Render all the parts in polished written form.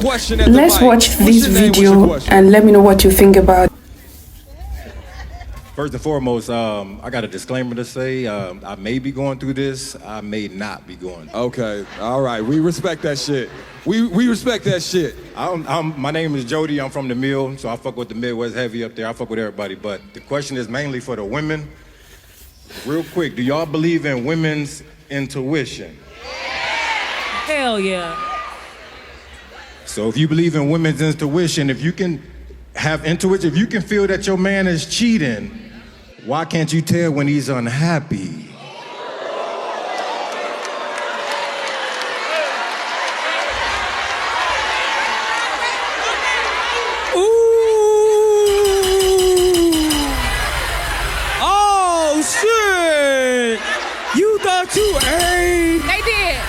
question at the Let's mic. watch What's this your name? What's your video question? and let me know what you think about it. First and foremost, I got a disclaimer to say. I may be going through this. I may not be going. Okay, all right. We respect that shit. We respect that shit. My name is Jody. I'm from the Mill, so I fuck with the Midwest heavy up there. I fuck with everybody. But the question is mainly for the women. Real quick, do y'all believe in women's intuition? Hell yeah. So if you believe in women's intuition, if you can have intuition, if you can feel that your man is cheating, why can't you tell when he's unhappy? Ooh. Oh, shit. You thought you ate. They did.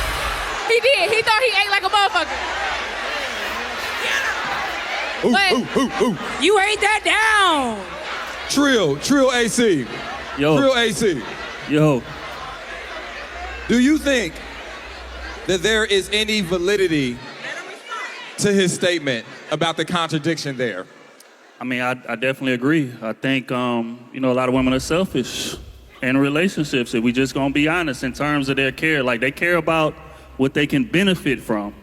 He did. He thought he ate like a motherfucker. You ate that down. Trill AC. Yo. Trill AC. Yo. Do you think that there is any validity to his statement about the contradiction there? I mean, I definitely agree. I think, a lot of women are selfish in relationships. If we just gonna be honest in terms of their care, like they care about what they can benefit from,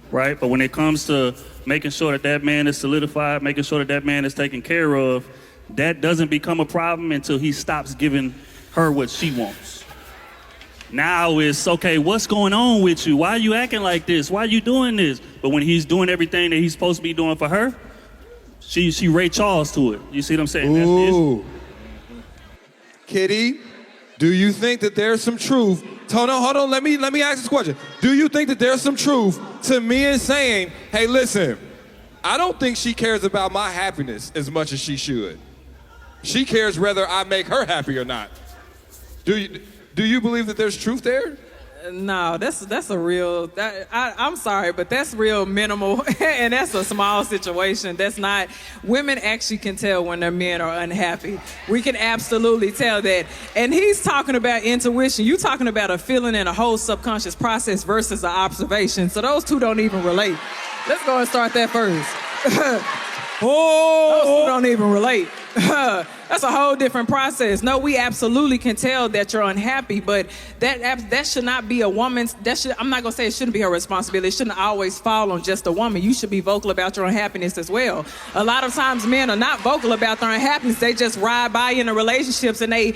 right? But when it comes to making sure that that man is solidified, making sure that that man is taken care of, that doesn't become a problem until he stops giving her what she wants. Now it's, okay, what's going on with you? Why are you acting like this? Why are you doing this? But when he's doing everything that he's supposed to be doing for her, she Ray Charles to it. You see what I'm saying? That's the issue. Kitty, do you think that there's some truth? Hold on. Let me ask this question. Do you think that there's some truth to me saying, hey, listen, I don't think she cares about my happiness as much as she should. She cares whether I make her happy or not. Do you believe that there's truth there? No, that's a real, I'm sorry, but that's real minimal, and that's a small situation. That's not, women actually can tell when their men are unhappy. We can absolutely tell that. And he's talking about intuition. You talking about a feeling and a whole subconscious process versus an observation. So those two don't even relate. Let's go and start that first. Those two don't even relate. That's a whole different process. No, we absolutely can tell that you're unhappy, but that should not be a woman's, I'm not gonna say it shouldn't be her responsibility. It shouldn't always fall on just a woman. You should be vocal about your unhappiness as well. A lot of times men are not vocal about their unhappiness. They just ride by in the relationships and they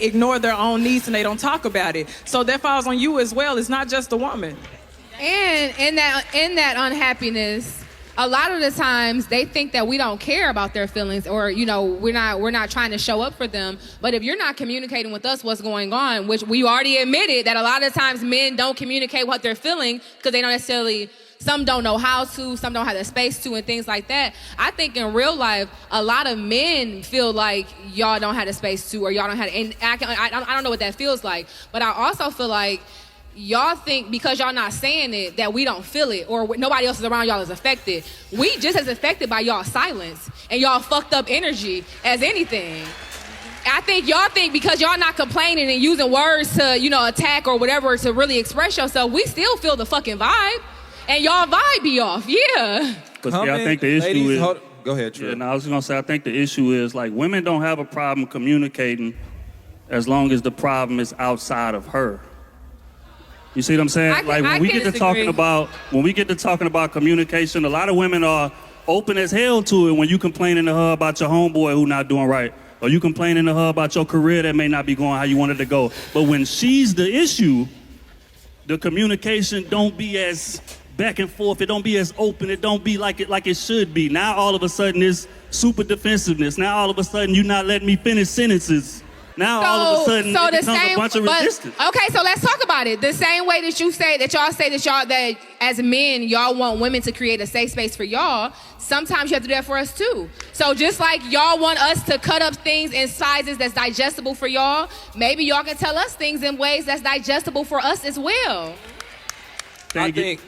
ignore their own needs and they don't talk about it. So that falls on you as well. It's not just the woman. And in that unhappiness, a lot of the times they think that we don't care about their feelings, or we're not trying to show up for them. But if you're not communicating with us what's going on, which we already admitted that a lot of times men don't communicate what they're feeling because they don't necessarily, some don't know how to, some don't have the space to, and things like that. I think in real life, a lot of men feel like y'all don't have the space to, or y'all don't have, and I don't know what that feels like. But I also feel like y'all think because y'all not saying it that we don't feel it, or nobody else is around y'all is affected. We just as affected by y'all silence and y'all fucked up energy as anything. I think y'all think because y'all not complaining and using words to, attack or whatever to really express yourself, we still feel the fucking vibe. And y'all vibe be off, yeah. But I think the issue is... Go ahead, Trey. Yeah, I was gonna say, I think the issue is, like, women don't have a problem communicating as long as the problem is outside of her. You see what I'm saying? When we get to talking about communication, a lot of women are open as hell to it when you complaining to her about your homeboy who not doing right, or you complaining to her about your career that may not be going how you wanted to go. But when she's the issue, the communication don't be as back and forth. It don't be as open. It don't be like it should be. Now all of a sudden it's super defensiveness. Now all of a sudden you're not letting me finish sentences. Now all of a sudden it becomes a bunch of resistance. Okay, so let's talk about it. The same way that you say that that as men, y'all want women to create a safe space for y'all, sometimes you have to do that for us too. So just like y'all want us to cut up things in sizes that's digestible for y'all, maybe y'all can tell us things in ways that's digestible for us as well. I think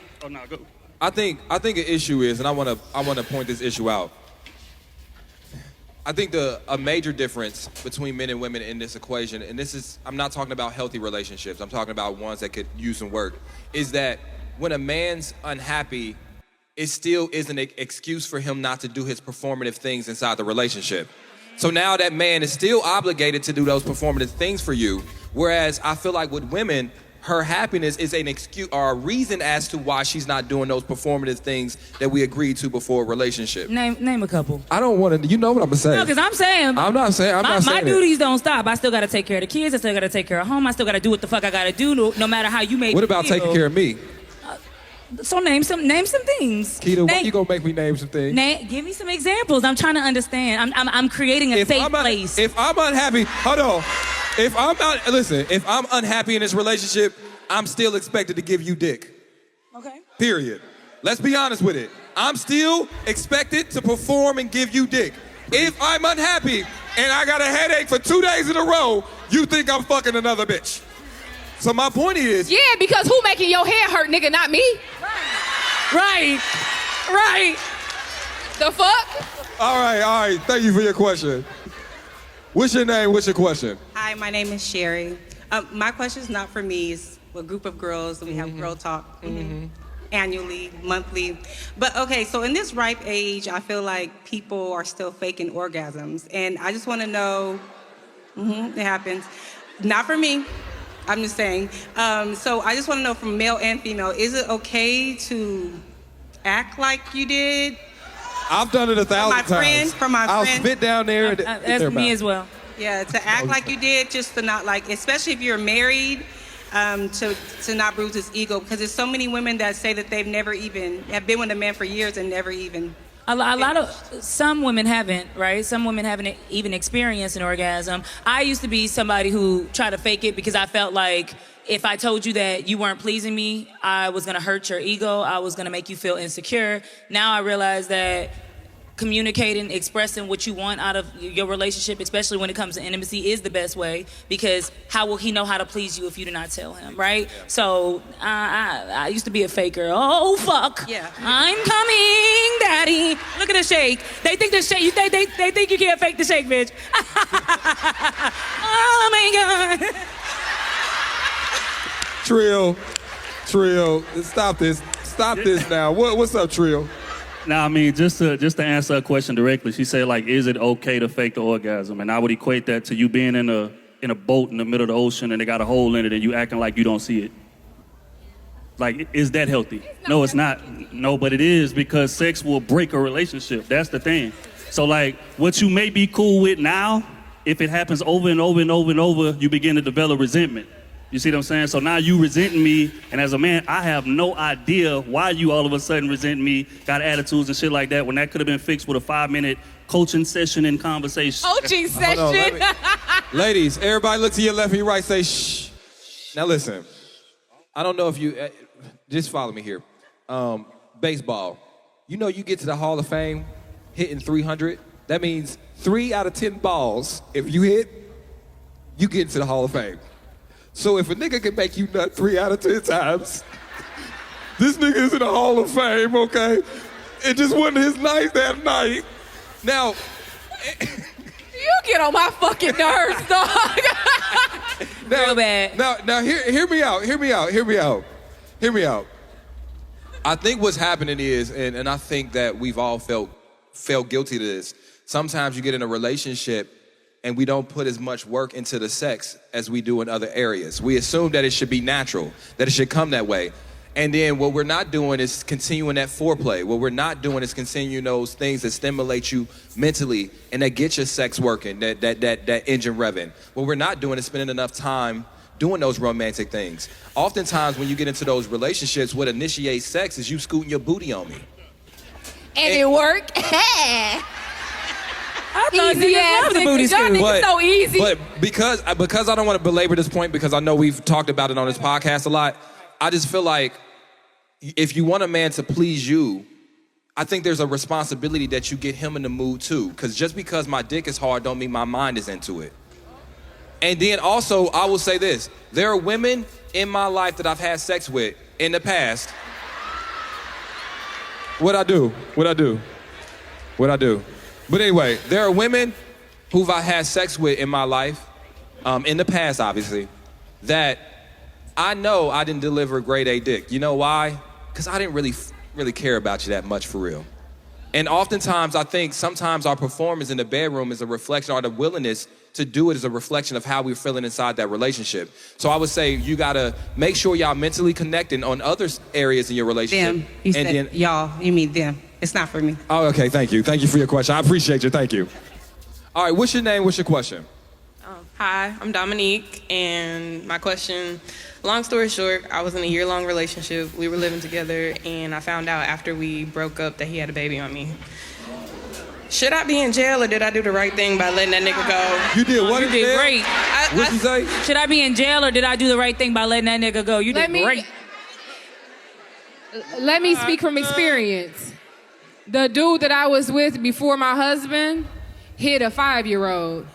an issue is, and I want to point this issue out. I think a major difference between men and women in this equation, and I'm not talking about healthy relationships, I'm talking about ones that could use some work, is that when a man's unhappy, it still is an excuse for him not to do his performative things inside the relationship. So now that man is still obligated to do those performative things for you, whereas I feel like with women, her happiness is an excuse or a reason as to why she's not doing those performative things that we agreed to before a relationship. Name a couple. I don't want to, you know what I'm gonna say. No, because I'm saying. I'm not saying my duties don't stop. I still got to take care of the kids. I still got to take care of home. I still got to do what the fuck I got to do, no matter how you make me What about feel. taking care of me? So name some things. Keita, why you gonna make me name some things? Give me some examples. I'm trying to understand. I'm creating a safe place. If I'm unhappy, hold on. If I'm unhappy in this relationship, I'm still expected to give you dick. Okay. Period. Let's be honest with it. I'm still expected to perform and give you dick. If I'm unhappy and I got a headache for 2 days in a row, you think I'm fucking another bitch. So my point is... Yeah, because who making your head hurt, nigga, not me? Right. The fuck? All right. Thank you for your question. What's your name? What's your question? Hi, my name is Sherry. My question is not for me. It's a group of girls, and we have girl talk annually, monthly. But okay, so in this ripe age, I feel like people are still faking orgasms. And I just want to know, it happens. Not for me. I'm just saying. So I just want to know from male and female, is it okay to act like you did? I've done it 1,000 times. I'll spit down there. That's me as well. Yeah, to act like you did, just to not like, especially if you're married, to not bruise his ego. Because there's so many women that say that they've never even, have been with a man for years and never even. Some women haven't, right? Some women haven't even experienced an orgasm. I used to be somebody who tried to fake it because I felt like if I told you that you weren't pleasing me, I was gonna hurt your ego. I was gonna make you feel insecure. Now I realize that communicating, expressing what you want out of your relationship, especially when it comes to intimacy, is the best way, because how will he know how to please you if you do not tell him, right? So I used to be a faker. Oh, fuck. Yeah. I'm coming, daddy. Look at the shake. They think the shake, they think you can't fake the shake, bitch. Oh my God. Trill, stop this now. What's up, Trill? Now, I mean, just to answer her question directly, she said, like, is it okay to fake the orgasm? And I would equate that to you being in a boat in the middle of the ocean and they got a hole in it and you acting like you don't see it. Like, is that healthy? No, it's not. No, but it is, because sex will break a relationship. That's the thing. So, like, what you may be cool with now, if it happens over and over and over and over, you begin to develop resentment. You see what I'm saying? So now you resenting me, and as a man, I have no idea why you all of a sudden resent me, got attitudes and shit like that, when that could have been fixed with a 5-minute coaching session and conversation. Coaching session. Ladies, everybody look to your left and your right, say shh. Now listen, I don't know if you, just follow me here. Baseball. You know you get to the Hall of Fame hitting 300. That means 3 out of 10 balls, if you hit, you get into the Hall of Fame. So if a nigga can make you nut 3 out of 10 times, this nigga is in the Hall of Fame, okay? It just wasn't his night that night. Now, You get on my fucking nerves, dog. Real bad. Now, hear me out. I think what's happening is, and I think that we've all felt guilty to this. Sometimes you get in a relationship and we don't put as much work into the sex as we do in other areas. We assume that it should be natural, that it should come that way. And then what we're not doing is continuing that foreplay. What we're not doing is continuing those things that stimulate you mentally and that get your sex working, that engine revving. What we're not doing is spending enough time doing those romantic things. Oftentimes when you get into those relationships, what initiates sex is you scooting your booty on me. And it worked. I thought Easy ass love the booty niggas. Y'all scoop. niggas so easy. But because I don't want to belabor this point, because I know we've talked about it on this podcast a lot, I just feel like if you want a man to please you, I think there's a responsibility that you get him in the mood too. Because just because my dick is hard don't mean my mind is into it. And then also, I will say this. There are women in my life that I've had sex with in the past. What'd I do? But anyway, there are women who I had sex with in my life, in the past, obviously, that I know I didn't deliver grade A dick. You know why? Because I didn't really really care about you that much for real. And oftentimes, I think sometimes our performance in the bedroom is a reflection, or the willingness to do it is a reflection of how we're feeling inside that relationship. So I would say you gotta make sure y'all mentally connecting on other areas in your relationship. Them. You said y'all. You mean them. It's not for me. Oh, okay, thank you. Thank you for your question. I appreciate you, thank you. All right, what's your name, what's your question? Hi, I'm Dominique, and my question, long story short, I was in a year-long relationship. We were living together, and I found out after we broke up that he had a baby on me. Should I be in jail, or did I do the right thing by letting that nigga go? You did what? You did great. What'd you say? Should I be in jail, or did I do the right thing by letting that nigga go? You did great. Let me speak from experience. The dude that I was with before my husband hit a 5-year-old.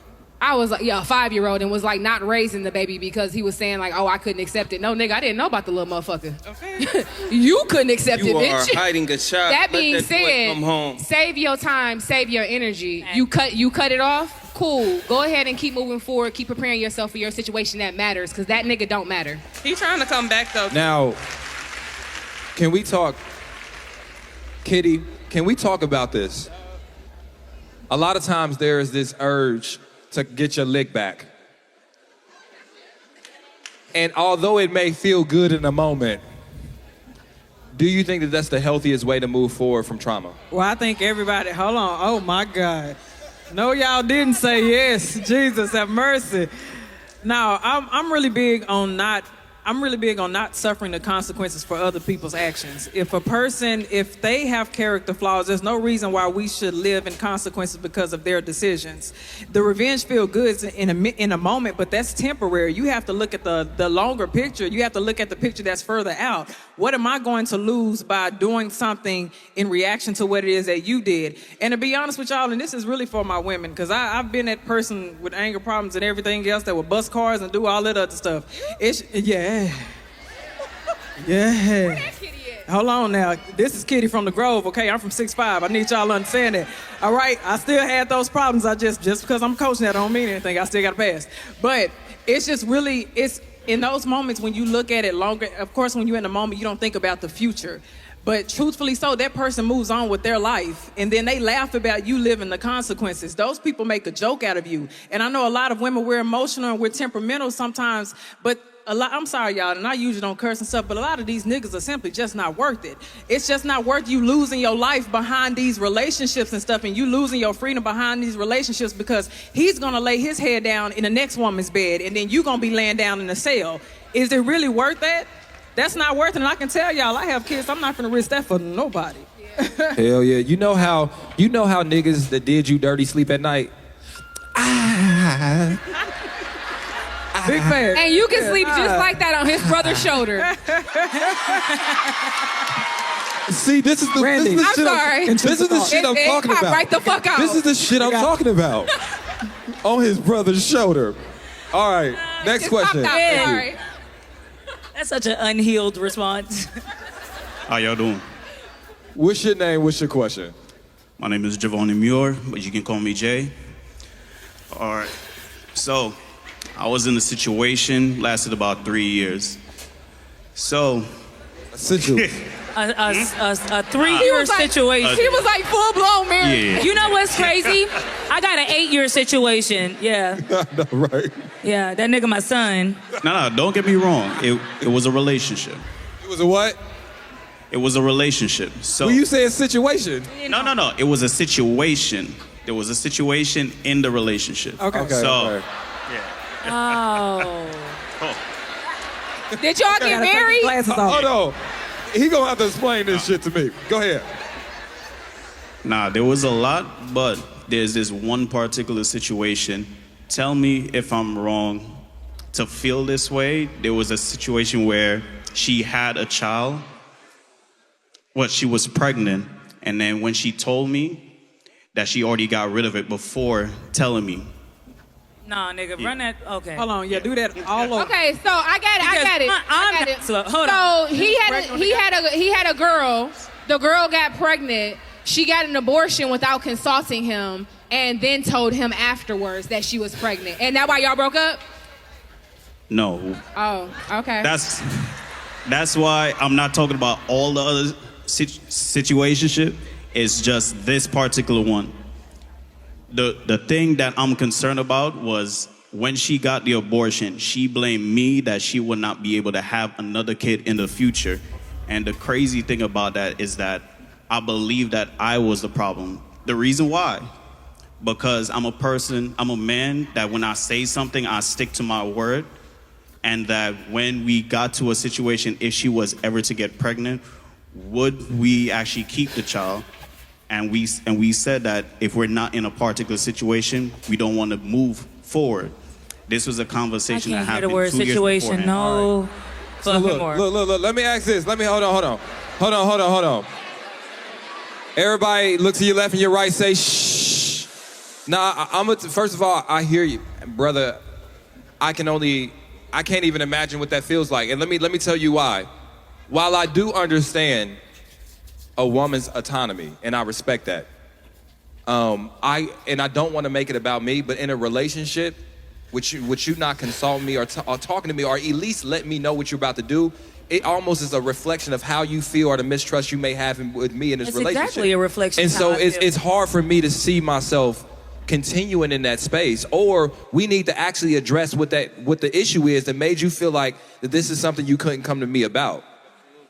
I was like, yeah, a 5-year-old, and was like not raising the baby because he was saying like, oh, I couldn't accept it. No, nigga, I didn't know about the little motherfucker. Okay. You couldn't accept it, bitch. You are hiding a child. That being Let that boy said, come home. save your time, save your energy. You cut it off. Cool. Go ahead and keep moving forward. Keep preparing yourself for your situation that matters, because that nigga don't matter. He trying to come back though. Now, can we talk, Kitty, can we talk about this? A lot of times there is this urge to get your lick back. And although it may feel good in the moment, do you think that that's the healthiest way to move forward from trauma? Well, I think everybody, hold on, oh my God. No, y'all didn't say yes. Jesus, have mercy. Now, I'm really big on not suffering the consequences for other people's actions. If they have character flaws, there's no reason why we should live in consequences because of their decisions. The revenge feel good in a moment, but that's temporary. You have to look at the longer picture. You have to look at the picture that's further out. What am I going to lose by doing something in reaction to what it is that you did? And to be honest with y'all, and this is really for my women, because I've been that person with anger problems and everything else that would bust cars and do all that other stuff. Yeah. Hold on now. This is Kitty from the Grove, okay? I'm from 6'5". I need y'all to understand that. All right? I still had those problems. Just because I'm coaching that don't mean anything. I still got to pass. But it's just really, it's in those moments when you look at it longer. Of course, when you're in the moment, you don't think about the future. But truthfully so, that person moves on with their life, and then they laugh about you living the consequences. Those people make a joke out of you. And I know a lot of women, we're emotional and we're temperamental sometimes, but I'm sorry, y'all, and I usually don't curse and stuff, but a lot of these niggas are simply just not worth it. It's just not worth you losing your life behind these relationships and stuff, and you losing your freedom behind these relationships because he's gonna lay his head down in the next woman's bed, and then you gonna be laying down in a cell. Is it really worth that? That's not worth it, and I can tell y'all, I have kids, I'm not gonna risk that for nobody. Hell yeah. You know how niggas that did you dirty sleep at night? Big fan. And you can sleep just like that on his brother's shoulder. See, this is the Randy. this is the I'm shit sorry. This is the shit I'm talking pop about. right the fuck out. This is the shit I'm talking about. On his brother's shoulder. All right, next Just question. popped out. Thank you. Sorry. That's such an unhealed response. How y'all doing? What's your name? What's your question? My name is Javoni Muir, but you can call me Jay. All right. So, I was in a situation, lasted about 3 years. So, A 3-year situation. He was like full blown married. yeah. You know what's crazy? I got an 8-year situation. Yeah. No, right. Yeah, that nigga my son. No, don't get me wrong. It was a relationship. It was a what? It was a relationship. So Well, you say a situation. No. It was a situation. There was a situation in the relationship. Okay. So, Oh. Did y'all get married? Glasses off. Hold on. He gonna have to explain this shit to me. Go ahead. nah, there was a lot, but there's this one particular situation. Tell me if I'm wrong to feel this way. There was a situation where she had a child. Well, she was pregnant, and then when she told me that she already got rid of it before telling me. Nah, nigga, run that. Okay. Hold on, yeah, do that all over. Okay, so I got it. I'm I got not it. slow. Hold so on. he had a girl. The girl got pregnant. She got an abortion without consulting him, and then told him afterwards that she was pregnant. And that why y'all broke up? No. Oh, okay. That's why I'm not talking about all the other situationship is just this particular one. The thing that I'm concerned about was when she got the abortion, she blamed me that she would not be able to have another kid in the future. And the crazy thing about that is that I believe that I was the problem. The reason why? Because I'm a man that when I say something, I stick to my word. And that when we got to a situation, if she was ever to get pregnant, would we actually keep the child? And we said that if we're not in a particular situation, we don't want to move forward. This was a conversation that happened 2 years beforehand. Situation, no. So look, let me ask this. Hold on. Everybody look to your left and your right, say shh. Now, first of all, I hear you, brother. I can't even imagine what that feels like. And let me tell you why. While I do understand a woman's autonomy, and I respect that, I don't want to make it about me, but in a relationship, would you not consult me or talking to me or at least let me know what you're about to do? It almost is a reflection of how you feel or the mistrust you may have with me in this relationship. It's exactly a reflection. And of so how I feel. it's hard for me to see myself continuing in that space, or we need to actually address what the issue is that made you feel like that this is something you couldn't come to me about.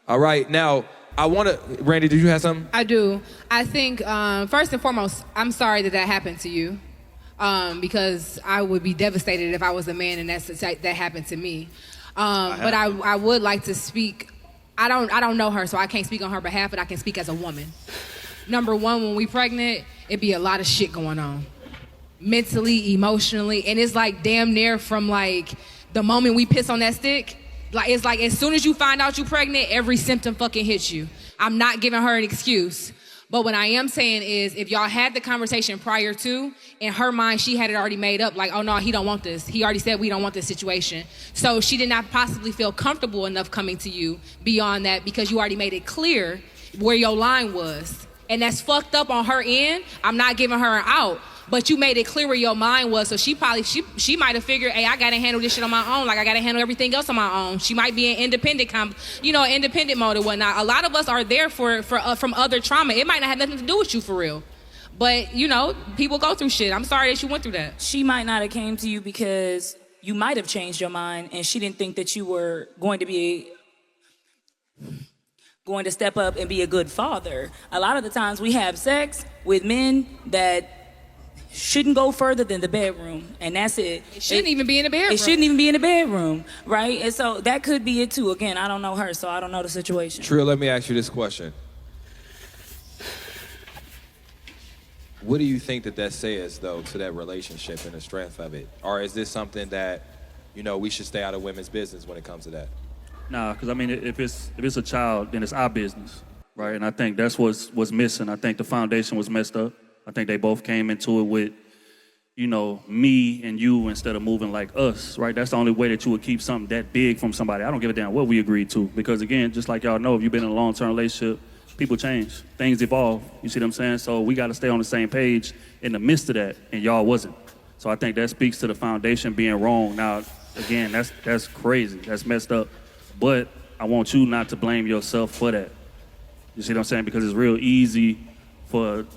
All right, now I want to, Randy, did you have something? I do. I think first and foremost, I'm sorry that happened to you, because I would be devastated if I was a man and that happened to me. But I would like to speak. I don't know her, so I can't speak on her behalf, but I can speak as a woman. Number one, when we pregnant, it be a lot of shit going on. Mentally, emotionally, and it's like damn near from like the moment we piss on that stick, like it's like as soon as you find out you pregnant, every symptom fucking hits you. I'm not giving her an excuse, but what I am saying is if y'all had the conversation prior to, in her mind she had it already made up, like, oh no, he don't want this. He already said we don't want this situation. So she did not possibly feel comfortable enough coming to you beyond that because you already made it clear where your line was. And that's fucked up on her end. I'm not giving her an out. But you made it clear where your mind was, so she might have figured, hey, I gotta handle this shit on my own, like I gotta handle everything else on my own. She might be in independent mode or whatnot. A lot of us are there from other trauma. It might not have nothing to do with you for real, but people go through shit. I'm sorry that you went through that. She might not have came to you because you might have changed your mind, and she didn't think that you were going to step up and be a good father. A lot of the times we have sex with men that shouldn't go further than the bedroom, and that's it. It shouldn't even be in the bedroom. It shouldn't even be in the bedroom, right? And so that could be it too. Again, I don't know her, so I don't know the situation. Trill, let me ask you this question. What do you think that says, though, to that relationship and the strength of it? Or is this something that, we should stay out of women's business when it comes to that? Nah, because I mean, if it's a child, then it's our business, right? And I think that's what's missing. I think the foundation was messed up. I think they both came into it with, me and you instead of moving like us, right? That's the only way that you would keep something that big from somebody. I don't give a damn what we agreed to, because again, just like y'all know, if you've been in a long-term relationship, people change, things evolve. You see what I'm saying? So we got to stay on the same page in the midst of that, and y'all wasn't. So I think that speaks to the foundation being wrong. Now, again, that's crazy, that's messed up. But I want you not to blame yourself for that. You see what I'm saying? Because it's real easy to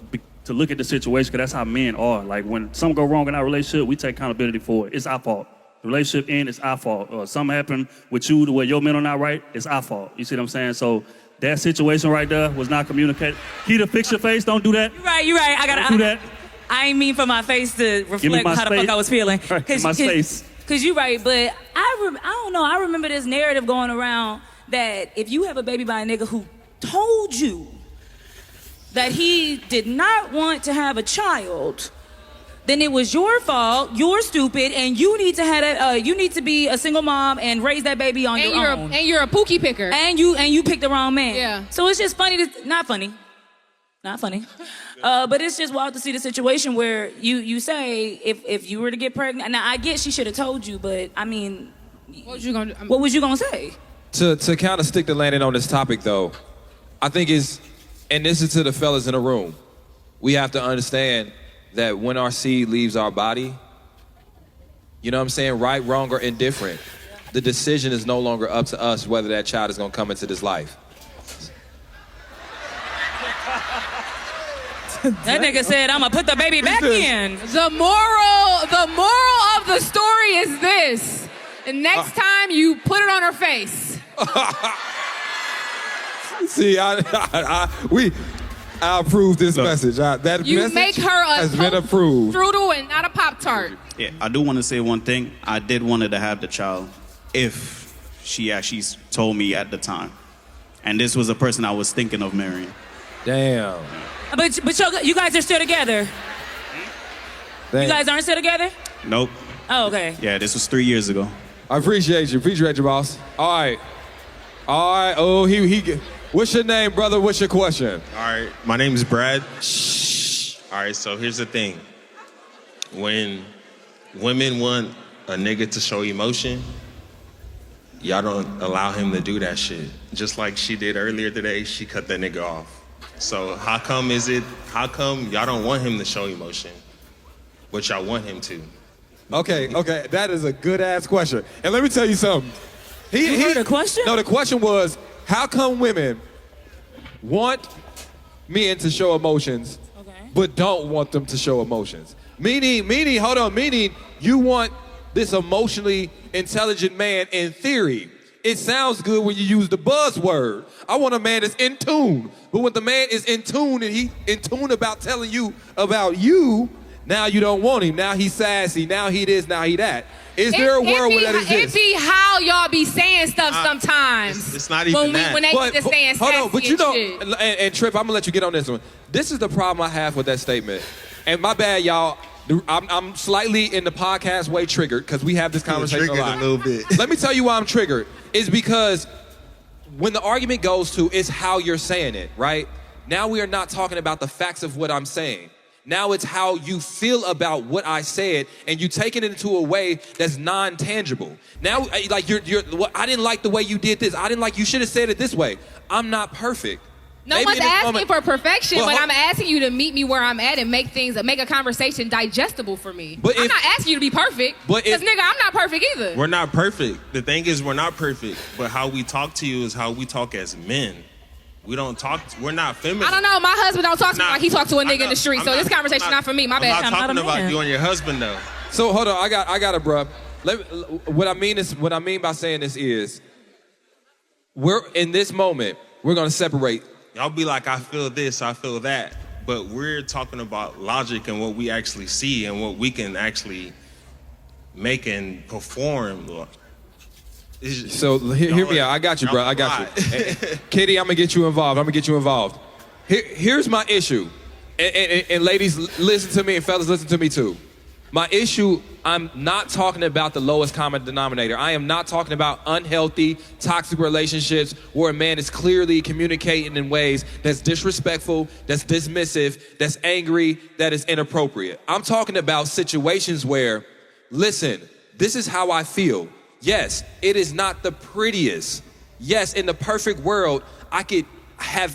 look at the situation, because that's how men are. Like when something go wrong in our relationship, we take accountability for it. It's our fault. The relationship end, it's our fault. Or something happened with you to where your men are not right, it's our fault. You see what I'm saying? So that situation right there was not communicated. Keita, fix your face. Don't do that. You're right. Don't do that. I ain't mean for my face to reflect how the fuck I was feeling. My space. Because you're right, but I don't know. I remember this narrative going around that if you have a baby by a nigga who told you that he did not want to have a child, then it was your fault, you're stupid, and you need to be a single mom and raise that baby on your own. And you're a pookie picker. And you picked the wrong man. Yeah. So it's just funny not funny. But it's just wild to see the situation where you say if you were to get pregnant. Now I get she should have told you, but I mean, what was you gonna say? To kind of stick the landing on this topic, though, I think and this is to the fellas in the room, we have to understand that when our seed leaves our body, you know what I'm saying, right, wrong, or indifferent, the decision is no longer up to us whether that child is gonna come into this life. That nigga said, I'm gonna put the baby back in. The moral of the story is this. The next time you put it on her face. See, I approve this message. That You message make her a has been approved. strudel and not a Pop-Tart. Yeah, I do want to say one thing. I did want her to have the child if she actually told me at the time. And this was a person I was thinking of marrying. Damn. But you guys are still together. Damn. You guys aren't still together? Nope. Oh, okay. Yeah, this was 3 years ago. I appreciate you. Appreciate you, boss. All right. Oh, he. What's your name, brother? What's your question? All right. My name is Brad. Shh. All right. So here's the thing. When women want a nigga to show emotion, y'all don't allow him to do that shit. Just like she did earlier today, she cut that nigga off. So how come y'all don't want him to show emotion, but y'all want him to? Okay, that is a good ass question. And let me tell you something. You heard the question? No, the question was, how come women want men to show emotions, but don't want them to show emotions? Meaning, you want this emotionally intelligent man in theory. It sounds good when you use the buzzword. I want a man that's in tune. But when the man is in tune and he in tune about telling you about you, now you don't want him. Now he's sassy. Now he this. Now he that. Is there a world where that exists? It be how y'all be saying stuff sometimes. It's not even that. When they get to saying hold on, but sassy you know, shit. and Trip, I'm gonna let you get on this one. This is the problem I have with that statement. And my bad, y'all. I'm slightly in the podcast way triggered because we have this conversation a lot. A little bit. Let me tell you why I'm triggered. Is because when the argument goes to is how you're saying it, right? Now we are not talking about the facts of what I'm saying. Now it's how you feel about what I said, and you taking it into a way that's non-tangible. Now, like I didn't like the way you did this. I didn't like. You should have said it this way. I'm not perfect. No one's asking for perfection, but I'm asking you to meet me where I'm at and make a conversation digestible for me. I'm not asking you to be perfect, because nigga, I'm not perfect either. We're not perfect. The thing is, we're not perfect, but how we talk to you is how we talk as men. We don't talk, we're not feminine. I don't know, my husband don't talk to me like he talked to a nigga in the street, so this conversation not for me, my bad. I'm not talking about you and your husband though. So hold on, I got it, bruh. What I mean by saying this is, we're in this moment, we're gonna separate. Y'all be like, I feel this, I feel that. But we're talking about logic and what we actually see and what we can actually make and perform. So hear me out. I got you, bro. I got you. Kitty, I'm going to get you involved. Here's my issue. And ladies, listen to me, and fellas, listen to me too. My issue, I'm not talking about the lowest common denominator. I am not talking about unhealthy, toxic relationships where a man is clearly communicating in ways that's disrespectful, that's dismissive, that's angry, that is inappropriate. I'm talking about situations where, listen, this is how I feel. Yes, it is not the prettiest. Yes, in the perfect world, I could have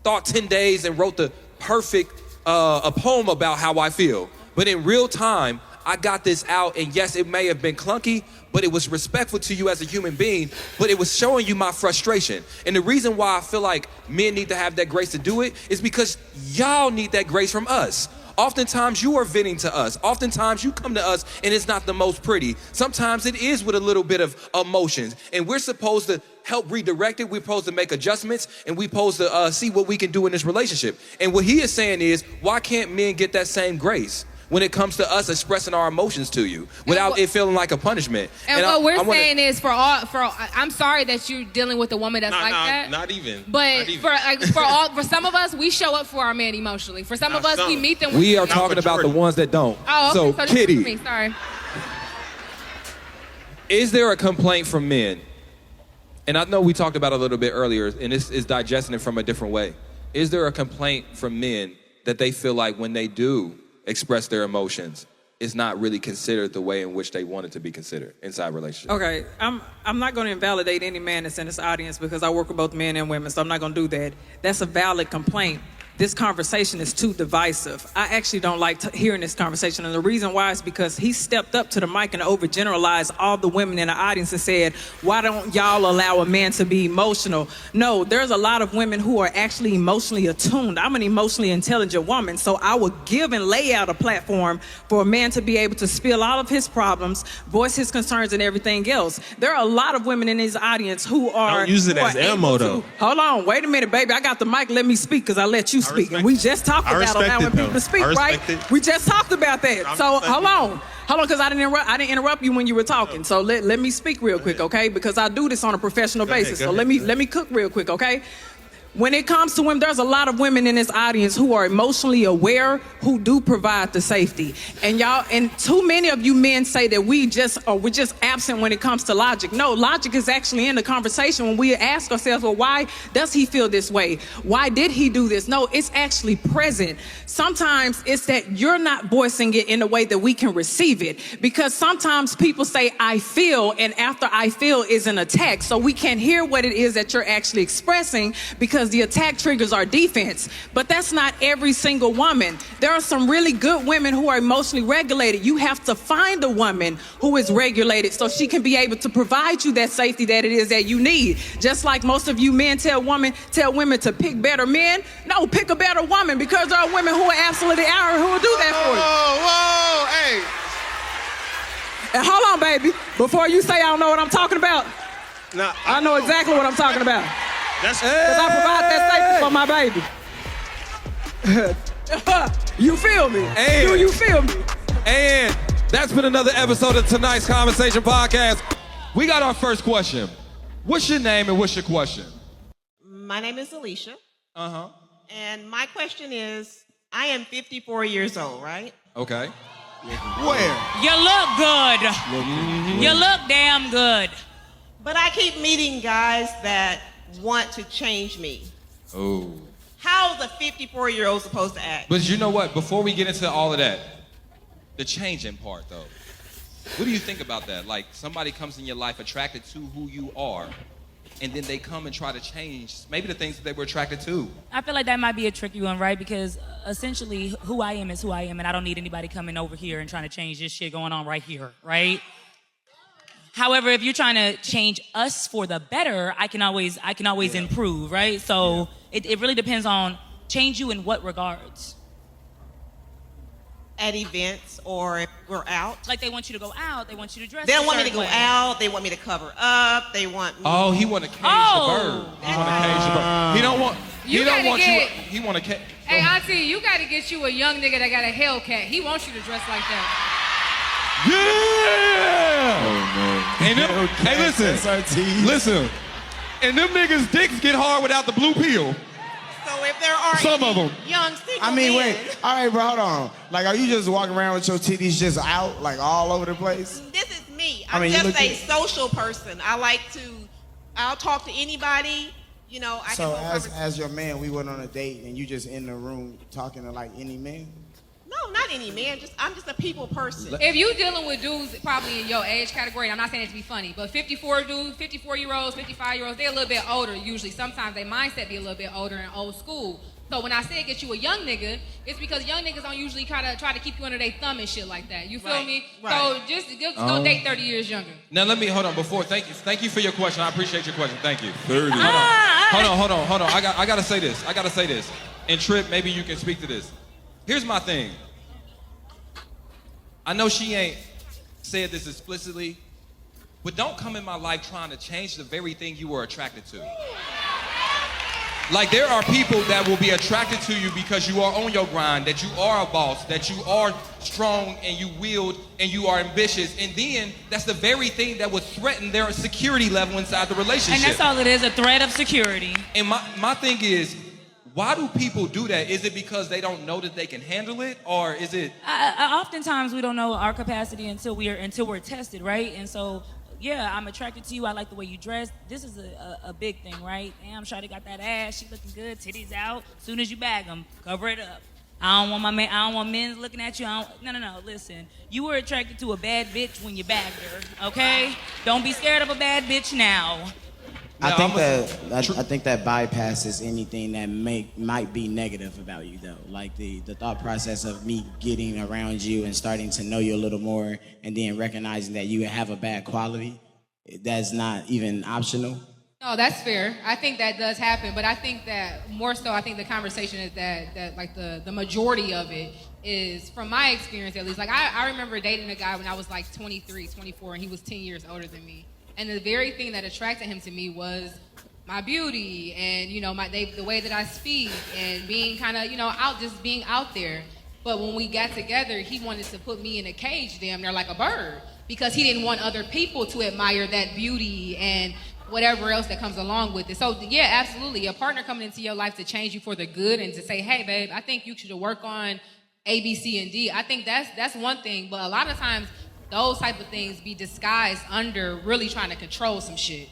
thought 10 days and wrote the perfect a poem about how I feel. But in real time, I got this out, and yes, it may have been clunky, but it was respectful to you as a human being, but it was showing you my frustration. And the reason why I feel like men need to have that grace to do it is because y'all need that grace from us. Oftentimes you are venting to us. Oftentimes you come to us and it's not the most pretty. Sometimes it is with a little bit of emotions. And we're supposed to help redirect it. We're supposed to make adjustments, and we're supposed to see what we can do in this relationship. And what he is saying is, why can't men get that same grace when it comes to us expressing our emotions to you without it feeling like a punishment? And what we're saying is I'm sorry that you're dealing with a woman that's like that. Not even. But for some of us, we show up for our man emotionally. For some of us, we meet them. We are talking about the ones that don't. Oh, okay. So Kitty, me. Sorry. Is there a complaint from men? And I know we talked about it a little bit earlier, and this is digesting it from a different way. Is there a complaint from men that they feel like when they do express their emotions, it's not really considered the way in which they want it to be considered inside relationships? Okay, I'm not going to invalidate any man that's in this audience because I work with both men and women, so I'm not going to do that. That's a valid complaint. this conversation is too divisive. I actually don't like hearing this conversation. And the reason why is because he stepped up to the mic and overgeneralized all the women in the audience and said, why don't y'all allow a man to be emotional? No, there's a lot of women who are actually emotionally attuned. I'm an emotionally intelligent woman, so I would give and lay out a platform for a man to be able to spill all of his problems, voice his concerns and everything else. There are a lot of women in this audience who are— Don't use it as ammo, though. Hold on, wait a minute, baby. I got the mic. Let me speak because I let you speak. And we just talked about allowing people to speak, right? We just talked about that. So hold on, because I didn't interrupt you when you were talking. So let me speak real quick, okay? Because I do this on a professional basis. So let me cook real quick, okay? When it comes to women, there's a lot of women in this audience who are emotionally aware, who do provide the safety. And too many of you men say that we're just absent when it comes to logic. No, logic is actually in the conversation when we ask ourselves, well, why does he feel this way? Why did he do this? No, it's actually present. Sometimes it's that you're not voicing it in a way that we can receive it. Because sometimes people say, I feel, and after I feel is an attack. So we can't hear what it is that you're actually expressing because the attack triggers our defense. But that's not every single woman. There are some really good women who are emotionally regulated. You have to find a woman who is regulated so she can be able to provide you that safety that it is that you need. Just like most of you men tell women to pick better men. No, pick a better woman, because there are women who are absolutely out who will do that for you. Whoa, hey. And hold on, baby. Before you say I don't know what I'm talking about, I know exactly what I'm talking about. Because I provide that safety for my baby. You feel me? Do you feel me? And that's been another episode of tonight's Conversation Podcast. We got our first question. What's your name and what's your question? My name is Alicia. Uh-huh. And my question is, I am 54 years old, right? Okay. Where? You look good. You look damn good. But I keep meeting guys that want to change me. Oh. How is a 54-year-old supposed to act? But you know what? Before we get into all of that, the changing part, though. What do you think about that? Like, somebody comes in your life attracted to who you are, and then they come and try to change maybe the things that they were attracted to. I feel like that might be a tricky one, right? Because essentially, who I am is who I am, and I don't need anybody coming over here and trying to change this shit going on right here, right? However, if you're trying to change us for the better, I can always improve, right? So it really depends on change you in what regards. At events or if we're out. Like they want you to go out, they want you to dress. They don't want me to go out. They want me to cover up. They want me. Oh, he want to cage the bird. He want to cage the bird. He don't want. He don't want you. He want to cage. Hey, Auntie, you got to get you a young nigga that got a Hellcat. He wants you to dress like that. Yeah! Oh, no. And them, hey, listen. And them niggas' dicks get hard without the blue pill. So if there are some of them young single wait. All right, bro, hold on. Like, are you just walking around with your titties just out, like all over the place? This is me. I'm just a social person. I'll talk to anybody. You know, I so can as your man, we went on a date and you just in the room talking to like any man? No, not any man. I'm just a people person. If you dealing with dudes probably in your age category, I'm not saying it to be funny, but 54-year-olds, 55-year-olds, they're a little bit older usually. Sometimes their mindset be a little bit older and old school. So when I say get you a young nigga, it's because young niggas don't usually try to keep you under their thumb and shit like that. You feel me? Right. So just go date 30 years younger. Now let me hold on. Thank you for your question. I appreciate your question. Thank you. 30. Hold on. I gotta say this. And Trip, maybe you can speak to this. Here's my thing. I know she ain't said this explicitly, but don't come in my life trying to change the very thing you were attracted to. Like, there are people that will be attracted to you because you are on your grind, that you are a boss, that you are strong and you wield and you are ambitious, and then that's the very thing that would threaten their security level inside the relationship. And that's all it is, a threat of security. And my thing is, why do people do that? Is it because they don't know that they can handle it, or is it? Oftentimes we don't know our capacity until we're tested, right? And so, yeah, I'm attracted to you. I like the way you dress. This is a big thing, right? Damn, Shawty got that ass. She looking good. Titties out. As soon as you bag them, cover it up. I don't want men looking at you. No. Listen, you were attracted to a bad bitch when you bagged her, okay? Don't be scared of a bad bitch now. I think that bypasses anything that might be negative about you though. Like the thought process of me getting around you and starting to know you a little more, and then recognizing that you have a bad quality, that's not even optional. No, that's fair. I think that does happen, but I think that more so, I think the conversation is that like the majority of it is, from my experience at least, like I remember dating a guy when I was like 23, 24, and he was 10 years older than me. And the very thing that attracted him to me was my beauty and, you know, the way that I speak and being kind of, you know, being out there. But when we got together, he wanted to put me in a cage damn near like a bird, because he didn't want other people to admire that beauty and whatever else that comes along with it. So yeah, absolutely. A partner coming into your life to change you for the good and to say, hey babe, I think you should work on A, B, C, and D. I think that's one thing. But a lot of times those type of things be disguised under really trying to control some shit.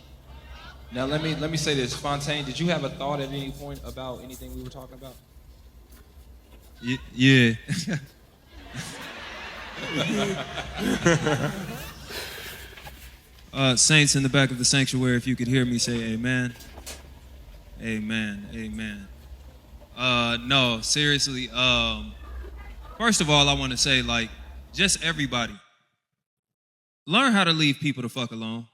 Now let me say this. Fontaine, did you have a thought at any point about anything we were talking about? Yeah. Saints in the back of the sanctuary, if you could hear me say amen. Amen. Amen. No, seriously. First of all, I want to say, like, just everybody, learn how to leave people the fuck alone.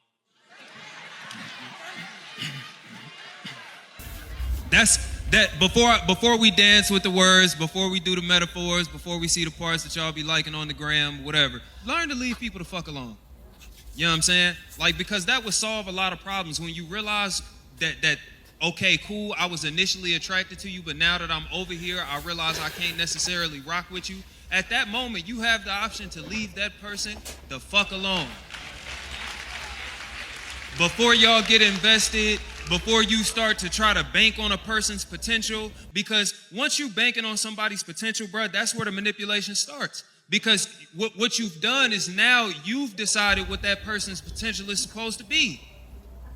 Before we dance with the words, before we do the metaphors, before we see the parts that y'all be liking on the gram, whatever, learn to leave people the fuck alone. You know what I'm saying? Like, because that would solve a lot of problems when you realize that okay, cool, I was initially attracted to you, but now that I'm over here, I realize I can't necessarily rock with you. At that moment, you have the option to leave that person the fuck alone. Before y'all get invested, before you start to try to bank on a person's potential, because once you banking on somebody's potential, bro, that's where the manipulation starts. Because what you've done is now you've decided what that person's potential is supposed to be.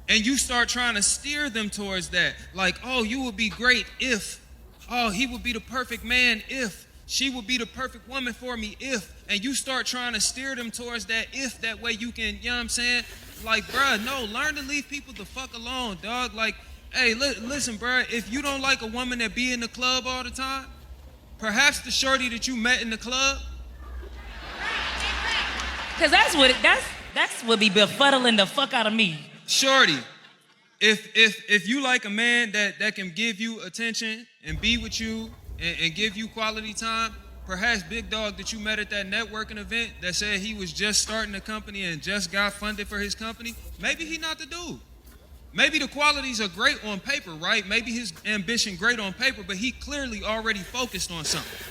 And you start trying to steer them towards that. Like, oh, you would be great if, oh, he would be the perfect man if, she would be the perfect woman for me if. And you start trying to steer them towards that if, that way you can, you know what I'm saying? Like, bruh, no, learn to leave people the fuck alone, dog. Like, hey, listen, bruh, if you don't like a woman that be in the club all the time, perhaps the shorty that you met in the club. Cause that's what be befuddling the fuck out of me. Shorty, if you like a man that can give you attention and be with you and give you quality time, perhaps Big Dog that you met at that networking event that said he was just starting a company and just got funded for his company, maybe he not the dude. Maybe the qualities are great on paper, right? Maybe his ambition great on paper, but he clearly already focused on something.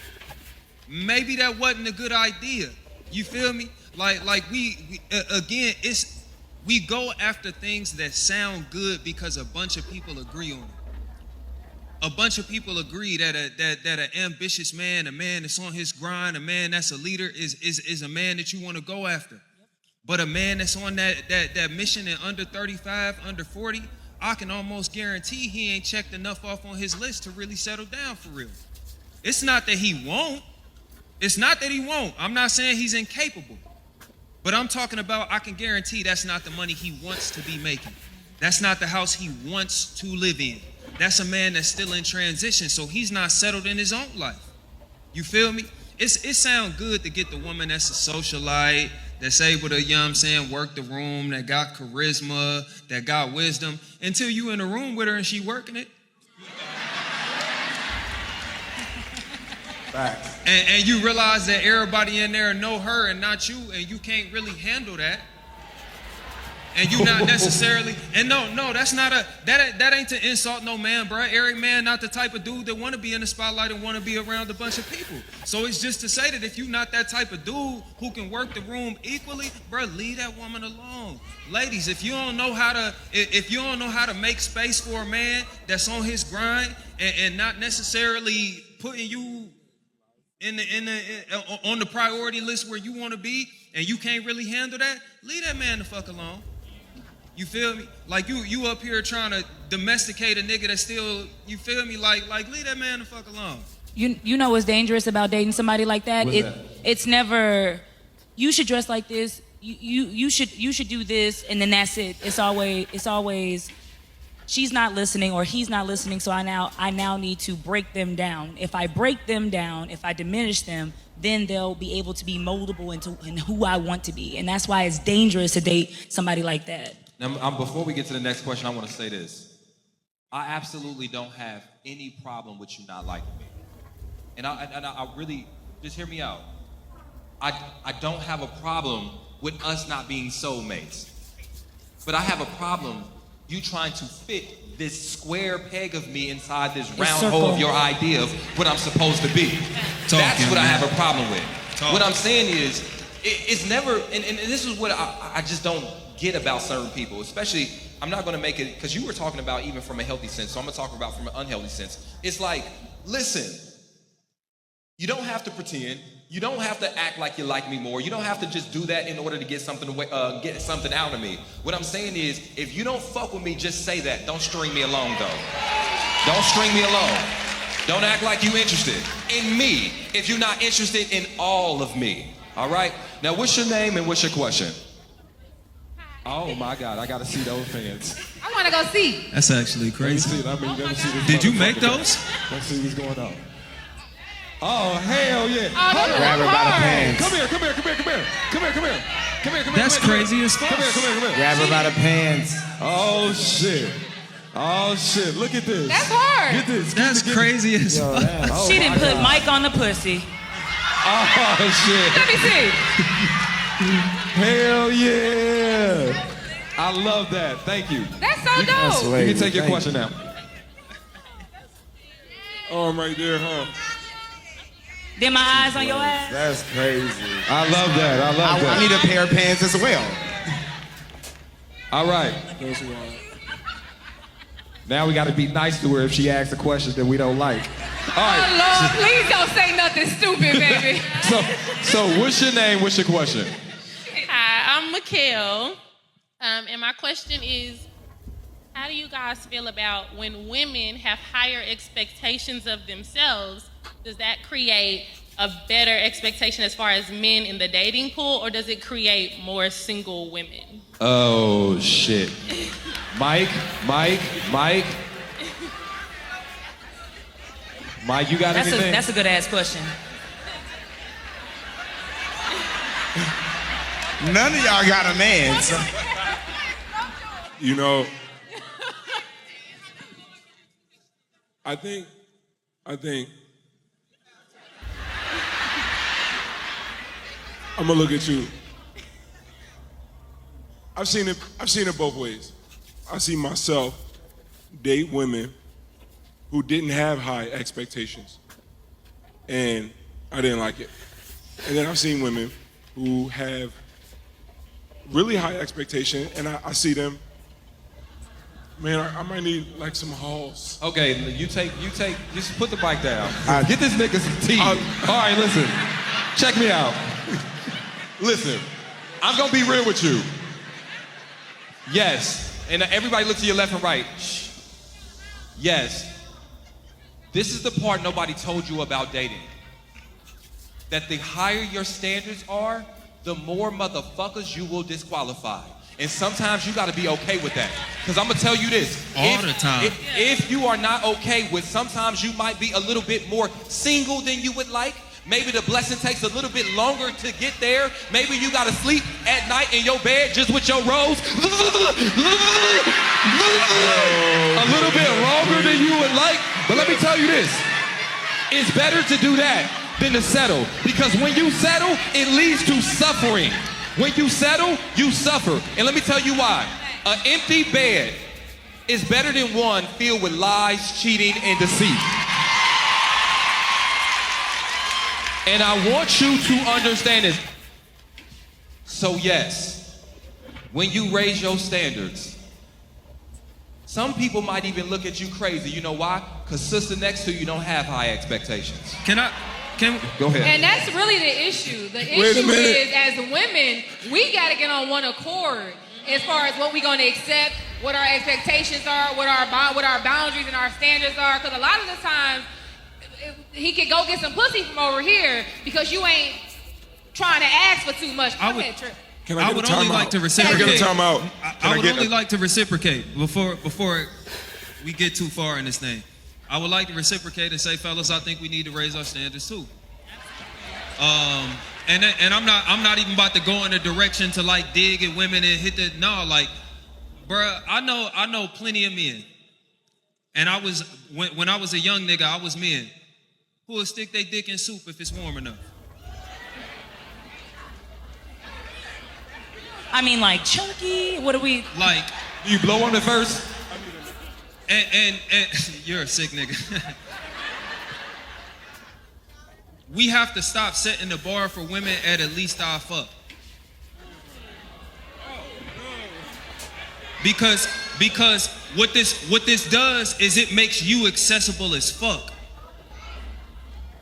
Maybe that wasn't a good idea. You feel me? Like we again, we go after things that sound good because a bunch of people agree on it. A bunch of people agree that an ambitious man, a man that's on his grind, a man that's a leader is a man that you want to go after. But a man that's on that mission in under 35, under 40, I can almost guarantee he ain't checked enough off on his list to really settle down for real. It's not that he won't. It's not that he won't. I'm not saying he's incapable. But I'm talking about, I can guarantee that's not the money he wants to be making. That's not the house he wants to live in. That's a man that's still in transition, so he's not settled in his own life. You feel me? It sounds good to get the woman that's a socialite, that's able to, you know what I'm saying, work the room, that got charisma, that got wisdom, until you in a room with her and she working it. Facts. And you realize that everybody in there know her and not you, and you can't really handle that. And you not necessarily, and no, that's not that ain't to insult no man, bro. Every man not the type of dude that want to be in the spotlight and want to be around a bunch of people. So it's just to say that if you not that type of dude who can work the room equally, bro, leave that woman alone. Ladies, if you don't know how to make space for a man that's on his grind and not necessarily putting you on the priority list where you want to be, and you can't really handle that, leave that man the fuck alone. You feel me? Like you up here trying to domesticate a nigga that's still, you feel me? Like leave that man the fuck alone. You know what's dangerous about dating somebody like that? It's never, you should dress like this, you should do this, and then that's it. It's always she's not listening or he's not listening, so I now need to break them down. If I break them down, if I diminish them, then they'll be able to be moldable in who I want to be. And that's why it's dangerous to date somebody like that. Now, before we get to the next question, I want to say this. I absolutely don't have any problem with you not liking me. And I really, just hear me out. I don't have a problem with us not being soulmates. But I have a problem you trying to fit this square peg of me inside this round hole of your idea of what I'm supposed to be. That's what I have a problem with. What I'm saying is, it's never, and this is what I just don't get about certain people, especially, I'm not gonna make it, because you were talking about even from a healthy sense, so I'm gonna talk about from an unhealthy sense. It's like, listen, you don't have to pretend. You don't have to act like you like me more. You don't have to just do that in order to get something out of me. What I'm saying is, if you don't fuck with me, just say that. Don't string me along, though. Don't string me along. Don't act like you interested in me if you're not interested in all of me. All right? Now, what's your name and what's your question? Oh my God, I gotta see those fans. I wanna go see. That's actually crazy. Let me see this. Did you make those? Let's see what's going on. Oh, hell yeah. Oh, Grab her by the pants. Come here. That's crazy as fuck. Come here. Grab her by the pants. Oh shit, look at this. That's hard. Get this. That's crazy as fuck. She didn't put Mike on the pussy. Oh shit. Let me see. Hell yeah. I love that. Thank you. That's so dope. You can take your question now. Oh, I'm right there, huh? Then my eyes on your ass. That's crazy. I love that. I need a pair of pants as well. All right. Now we got to be nice to her if she asks a question that we don't like. All right. Oh, Lord, please don't say nothing stupid, baby. So what's your name? What's your question? Hi, I'm Mikhail. And my question is, how do you guys feel about when women have higher expectations of themselves? Does that create a better expectation as far as men in the dating pool, or does it create more single women? Oh, shit. Mike, you got anything? That's a good ass question. None of y'all got a man. So. You know, I think I'm gonna look at you. I've seen it both ways. I see myself date women who didn't have high expectations, and I didn't like it. And then I've seen women who have really high expectation, and I see them. Man, I might need like some halls. Okay, you take, just put the bike down. Get this nigga some tea. All right, listen, check me out. Listen, I'm gonna be real with you. Yes, and everybody look to your left and right. Shh. Yes, this is the part nobody told you about dating. That the higher your standards are, the more motherfuckers you will disqualify. And sometimes you gotta be okay with that. Because I'm gonna tell you this. All the time. If you are not okay with sometimes you might be a little bit more single than you would like, maybe the blessing takes a little bit longer to get there. Maybe you gotta sleep at night in your bed just with your rose. A little bit longer than you would like. But let me tell you this. It's better to do that than to settle. Because when you settle, it leads to suffering. When you settle, you suffer. And let me tell you why. An empty bed is better than one filled with lies, cheating, and deceit. And I want you to understand this. So yes, when you raise your standards, some people might even look at you crazy. You know why? Because sister next to you don't have high expectations. Go ahead. And that's really the issue. The issue is, as women, we got to get on one accord as far as what we're going to accept, what our expectations are, what our boundaries and our standards are. Because a lot of the times, he could go get some pussy from over here because you ain't trying to ask for too much. Go ahead, Trip. Can I I get would a only timeout? like to Can I reciprocate. get a timeout? I would only like to reciprocate before we get too far in this thing. I would like to reciprocate and say, fellas, I think we need to raise our standards too. And I'm not even about to go in a direction to like dig at women and hit the like, bruh, I know plenty of men. And I was when I was a young nigga, I was men who will stick their dick in soup if it's warm enough. I mean, like Chucky. What do we like? You blow on it first. And you're a sick nigga. We have to stop setting the bar for women at least I fuck. Because what this does is it makes you accessible as fuck.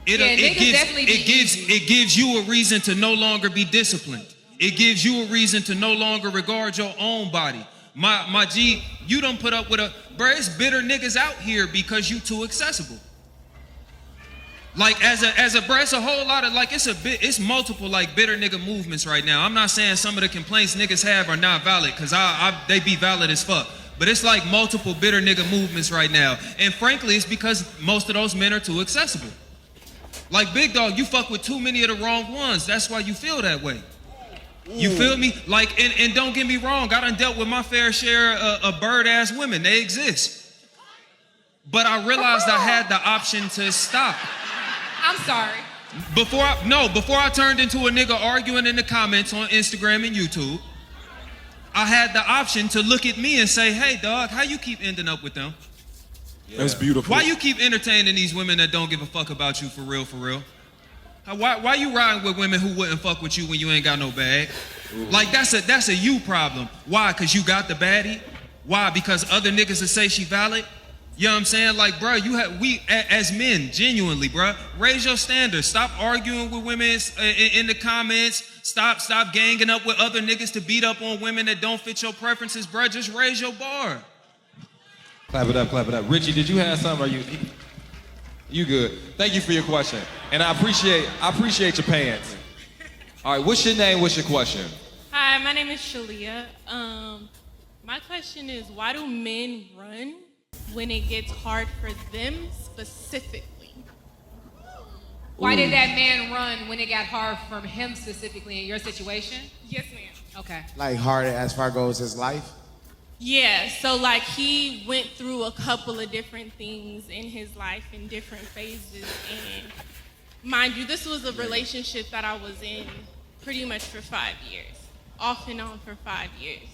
It gives you a reason to no longer be disciplined. It gives you a reason to no longer regard your own body. My G, you don't put up with bruh, it's bitter niggas out here because you too accessible. Like as a bruh, it's a whole lot of like it's multiple like bitter nigga movements right now. I'm not saying some of the complaints niggas have are not valid, cause they be valid as fuck. But it's like multiple bitter nigga movements right now. And frankly, it's because most of those men are too accessible. Like Big Dog, you fuck with too many of the wrong ones. That's why you feel that way. You feel me? Like, and don't get me wrong, I done dealt with my fair share of bird-ass women. They exist. But I realized I had the option to stop. I'm sorry. Before I turned into a nigga arguing in the comments on Instagram and YouTube, I had the option to look at me and say, hey, dog, how you keep ending up with them? Yeah. That's beautiful. Why you keep entertaining these women that don't give a fuck about you for real, for real? Why you riding with women who wouldn't fuck with you when you ain't got no bag? Ooh. Like that's a you problem. Why? Cause you got the baddie? Why? Because other niggas will say she valid? You know what I'm saying? Like, bro, we as men, genuinely, bro, raise your standards. Stop arguing with women in the comments. Stop ganging up with other niggas to beat up on women that don't fit your preferences, bro. Just raise your bar. Clap it up. Richie, did you have something? Or you good? Thank you for your question, and I appreciate your pants. All right, what's your name? What's your question? Hi, my name is Shalia. My question is, why do men run when it gets hard for them specifically? Why did that man run when it got hard for him specifically in your situation? Yes, ma'am. Okay. Like hard as far goes his life? Yeah, so like he went through a couple of different things in his life in different phases, and mind you, this was a relationship that I was in pretty much for 5 years, off and on for 5 years.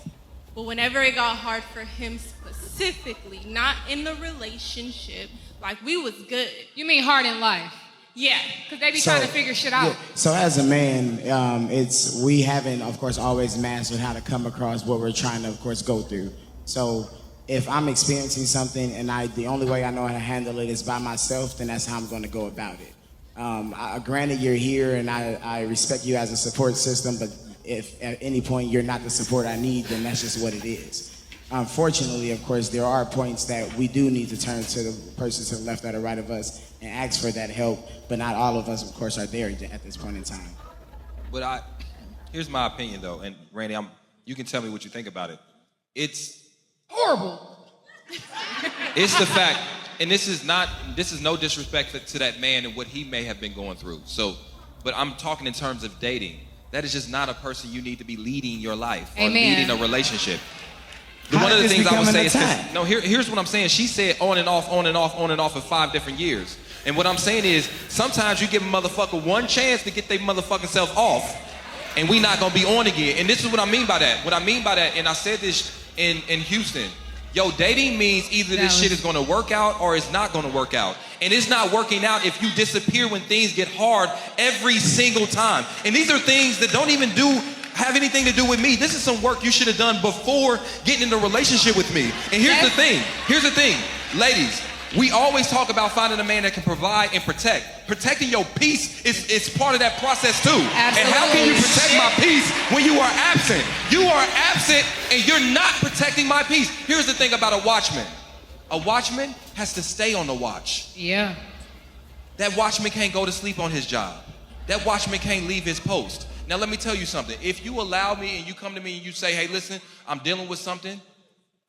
But whenever it got hard for him specifically, not in the relationship, like we was good. You mean hard in life? Yeah. Because they be trying to figure shit out. Yeah. So as a man, we haven't, of course, always mastered how to come across what we're trying to, of course, go through. So if I'm experiencing something and the only way I know how to handle it is by myself, then that's how I'm going to go about it. Granted, you're here and I respect you as a support system, but if at any point you're not the support I need, then that's just what it is. Unfortunately, of course, there are points that we do need to turn to the person to the left or the right of us and ask for that help, but not all of us, of course, are there at this point in time. But here's my opinion, though, and Randy, you can tell me what you think about it. It's horrible. It's the fact, and this is no disrespect to that man and what he may have been going through. So, but I'm talking in terms of dating. That is just not a person you need to be leading your life or leading a relationship. One of the things I would say is this, here's what I'm saying. She said on and off for 5 different years. And what I'm saying is sometimes you give a motherfucker one chance to get their motherfucking self off, and we not gonna be on again. And this is what I mean by that. What I mean by that, and I said this in Houston. Yo, dating means either this shit is gonna work out or it's not gonna work out. And it's not working out if you disappear when things get hard every single time. And these are things that don't even have anything to do with me. This is some work you should have done before getting in a relationship with me. And here's the thing, ladies, we always talk about finding a man that can provide and protect. Protecting your peace is part of that process too. Absolutely. And how can you protect my peace when you are absent? You are absent and you're not protecting my peace. Here's the thing about a watchman. A watchman has to stay on the watch. Yeah. That watchman can't go to sleep on his job. That watchman can't leave his post. Now let me tell you something. If you allow me and you come to me and you say, hey, listen, I'm dealing with something.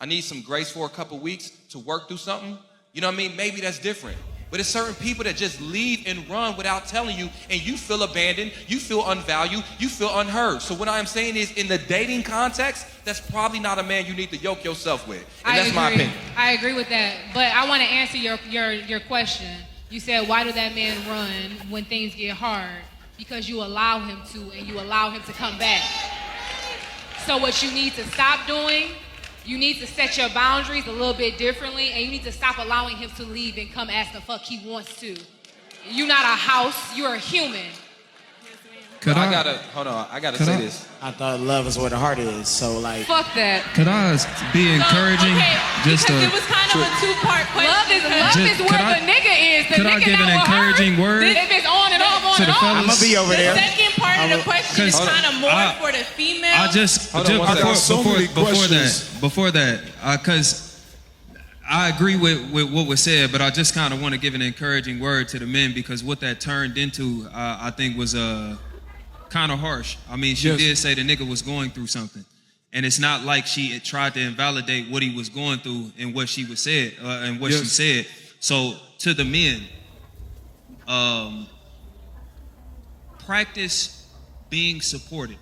I need some grace for a couple weeks to work through something. You know what I mean? Maybe that's different. But it's certain people that just leave and run without telling you, and you feel abandoned, you feel unvalued, you feel unheard. So what I'm saying is, in the dating context, that's probably not a man you need to yoke yourself with. And that's my opinion. I agree with that. But I want to answer your question. You said, why do that man run when things get hard? Because you allow him to, and you allow him to come back. So what you need to stop doing, you need to set your boundaries a little bit differently, and you need to stop allowing him to leave and come as the fuck he wants to. You're not a house, you're a human. I gotta say this. I thought love is where the heart is, so like. Fuck that. Could I be encouraging? Because it was kind of a two-part question. Love is where the nigga is. The could I nigga give an encouraging word If it's on and off, to the fellas? I'm gonna be over there. The second part of the question is kind of more for the female. Before that, because I agree with what was said, but I just kind of want to give an encouraging word to the men, because what that turned into, I think, was kind of harsh. I mean, she did say the nigga was going through something, and it's not like she tried to invalidate what he was going through and what she was said and what she said. So to the men, practice being supported.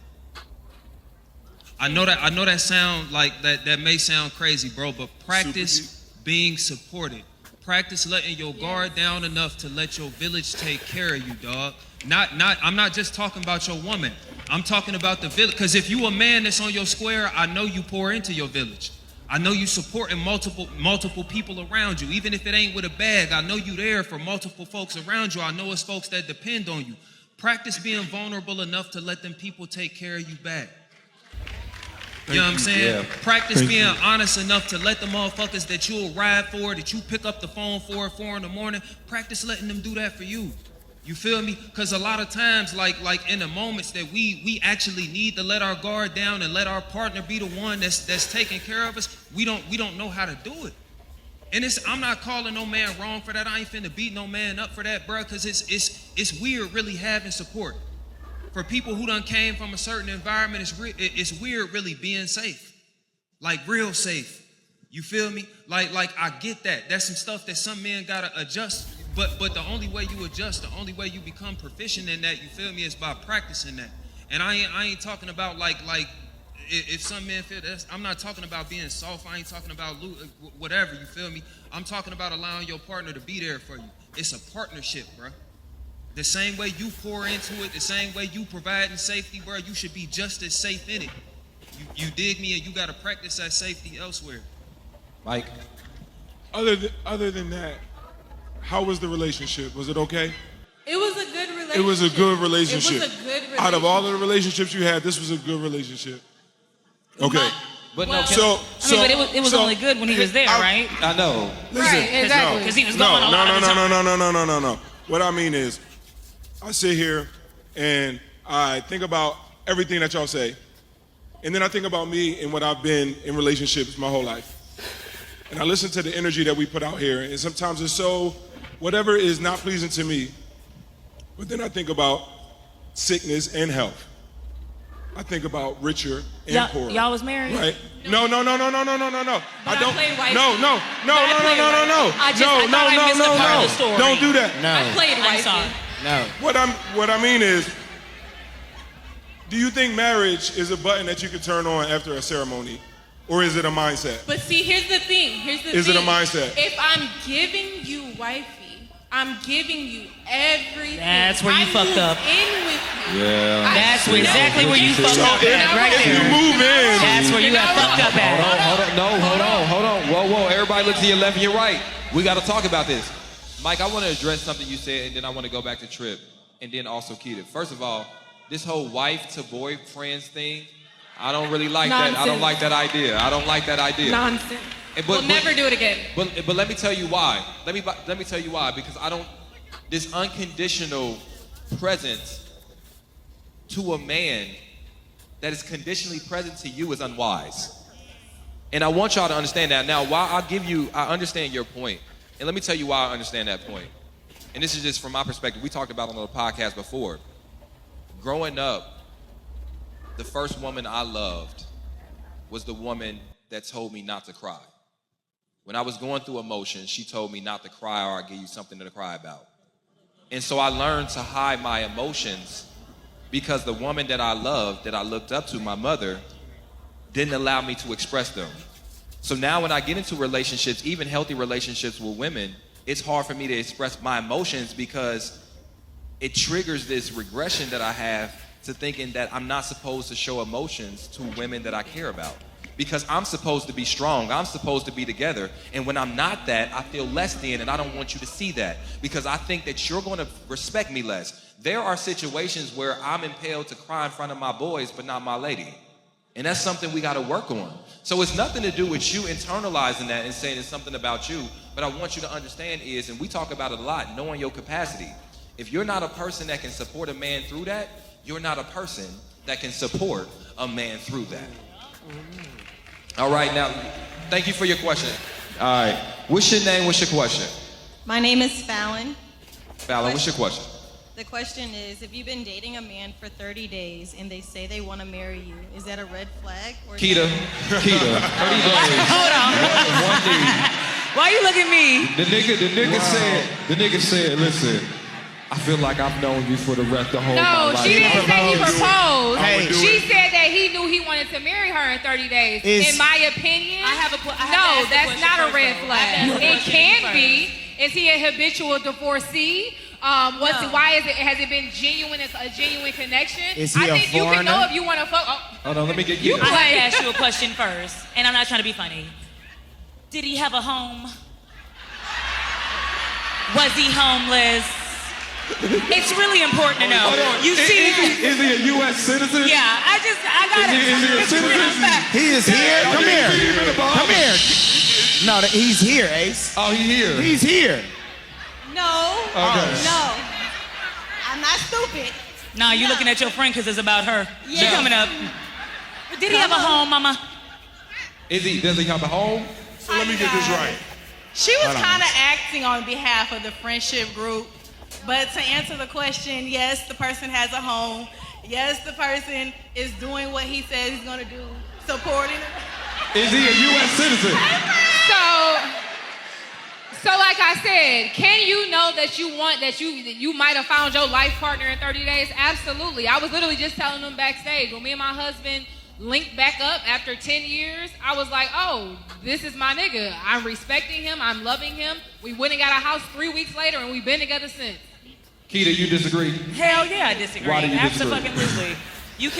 I know that sound like that may sound crazy, bro, but practice being supported. Practice letting your guard down enough to let your village take care of you, dog. I'm not just talking about your woman. I'm talking about the village. Because if you a man that's on your square, I know you pour into your village. I know you supporting multiple people around you. Even if it ain't with a bag, I know you there for multiple folks around you. I know it's folks that depend on you. Practice being vulnerable enough to let them people take care of you back. You know what I'm saying? Yeah. Practice being honest enough to let the motherfuckers that you'll ride for, that you pick up the phone for at 4 in the morning, practice letting them do that for you. You feel me? Because a lot of times, like in the moments that we actually need to let our guard down and let our partner be the one that's taking care of us, we don't know how to do it. And I'm not calling no man wrong for that. I ain't finna beat no man up for that, bro, because it's weird really having support. For people who done came from a certain environment, it's weird really being safe. Like real safe. You feel me? Like I get that. That's some stuff that some men gotta adjust. But the only way you adjust, the only way you become proficient in that, you feel me, is by practicing that. And I ain't talking about like if some men feel that, I'm not talking about being soft. I ain't talking about whatever, you feel me? I'm talking about allowing your partner to be there for you. It's a partnership, bro. The same way you pour into it, the same way you provide in safety, bro, you should be just as safe in it. You dig me, and you gotta practice that safety elsewhere. Mike? Other than that, how was the relationship? Was it okay? It was a good relationship. It was a good relationship. It was a good relationship. Out of all of the relationships you had, this was a good relationship. Okay. But well, it was only good when he was there, right? I know. Listen, right, exactly. Because he was gone a lot of the time. No. What I mean is, I sit here and I think about everything that y'all say, and then I think about me and what I've been in relationships my whole life. And I listen to the energy that we put out here, and sometimes it's so, whatever is not pleasing to me, but then I think about sickness and health. I think about richer and poorer. Y'all was married? Right? No. I don't. played wifey. No. Don't do that. No. I played wifey. No. What I mean is, do you think marriage is a button that you can turn on after a ceremony? Or is it a mindset? But see, here's the thing. Is it a mindset? If I'm giving you wifey, I'm giving you everything. That's where you fucked up. In with you. Yeah. That's exactly where you fucked up at, right there. If you move in. That's where you got fucked up at. Hold on. Whoa. Everybody look to your left and your right. We got to talk about this. Mike, I want to address something you said, and then I want to go back to Trip, and then also Keita. First of all, this whole wife to boyfriends thing, I don't really like that. I don't like that idea. Nonsense. We'll never do it again. But let me tell you why. Let me tell you why. Because this unconditional presence to a man that is conditionally present to you is unwise. And I want y'all to understand that. Now, I understand your point. And let me tell you why I understand that point. And this is just from my perspective. We talked about it on the podcast before. Growing up, the first woman I loved was the woman that told me not to cry. When I was going through emotions, she told me not to cry or I'll give you something to cry about. And so I learned to hide my emotions because the woman that I loved, that I looked up to, my mother, didn't allow me to express them. So now when I get into relationships, even healthy relationships with women, it's hard for me to express my emotions because it triggers this regression that I have to thinking that I'm not supposed to show emotions to women that I care about. Because I'm supposed to be strong, I'm supposed to be together, and when I'm not that, I feel less than, and I don't want you to see that because I think that you're going to respect me less. There are situations where I'm impelled to cry in front of my boys, but not my lady. And that's something we got to work on. So it's nothing to do with you internalizing that and saying it's something about you, but I want you to understand is, and we talk about it a lot, knowing your capacity. If you're not a person that can support a man through that, you're not a person that can support a man through that. All right, now, thank you for your question. All right, what's your name, what's your question? My name is Fallon. Fallon, what's your question? The question is, if you've been dating a man for 30 days and they say they want to marry you, is that a red flag? Or Keita, 30 days. Hold on. One thing. Why you look at me? The nigga said, listen, I feel like I've known you for the rest of the whole No, my life. she didn't say he proposed. Hey. She said that he knew he wanted to marry her in 30 days. In my opinion, no, that's not a red flag. It can be. Is he a habitual divorcee? Why has it been genuine? It's a genuine connection. Is he I think you can know foreigner? if you want to fuck. Hold on, let me get I have to ask you a question first, and I'm not trying to be funny. Did he have a home? Was he homeless? It's really important to know. Hold on. You see, Is he a U.S. citizen? yeah, I got it. Is he a citizen? He is here. Come here. Come here. No, he's here, Ace. Oh, he here. He's here. No. Okay. No. I'm not stupid. Nah, you looking at your friend because it's about her. She Yeah. coming up. Did he have a home, Mama? Does he have a home? So let me get this right. She was Hold on. kind of acting on behalf of the friendship group. But to answer the question, yes, the person has a home. Yes, the person is doing what he says he's going to do, supporting her. Is he a U.S. citizen? So like I said, can you know that you might have found your life partner in 30 days? Absolutely. I was literally just telling them backstage when me and my husband linked back up after 10 years, I was like, oh, this is my nigga. I'm respecting him. I'm loving him. We went and got a house 3 weeks later, and we've been together since. Keita, you disagree? Hell yeah, I disagree. Why do you disagree? Absolutely. You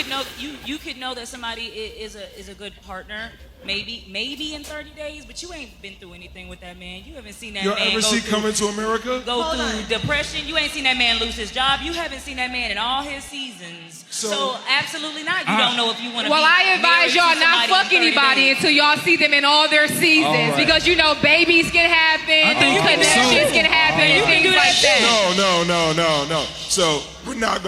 could know that somebody is a good partner, maybe in 30 days, but you ain't been through anything with that man. You haven't seen that Y'all man ever see Coming to America? go through depression. You ain't seen that man lose his job. You haven't seen that man in all his seasons. So absolutely not. You don't know if you want to. Well, I advise y'all not fuck anybody until y'all see them in all their seasons, All right. because you know babies can happen, connections can happen, and things like that. No. So we're not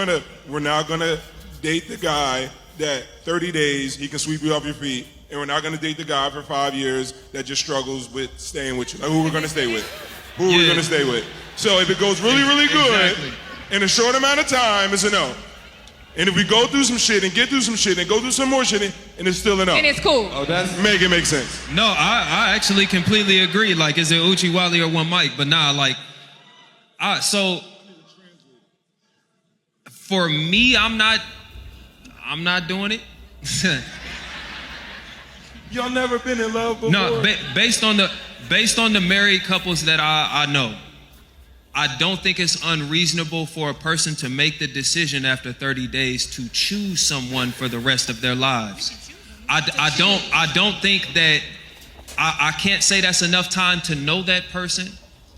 gonna date the guy that 30 days he can sweep you off your feet, and we're not gonna date the guy for 5 years that just struggles with staying with you. Like, who we're gonna stay with? Who we're gonna stay with? So if it goes really, really good in a short amount of time, it's a no. And if we go through some shit and get through some shit and go through some more shit and it's still a no. And it's cool. Oh, that's make it make sense. No, I actually completely agree. Like, is it Uchi, Wally, or one mic? But nah, like, so for me, I'm not doing it. Y'all never been in love before? No, based on the married couples that I know, I don't think it's unreasonable for a person to make the decision after 30 days to choose someone for the rest of their lives. I don't think that I can't say that's enough time to know that person.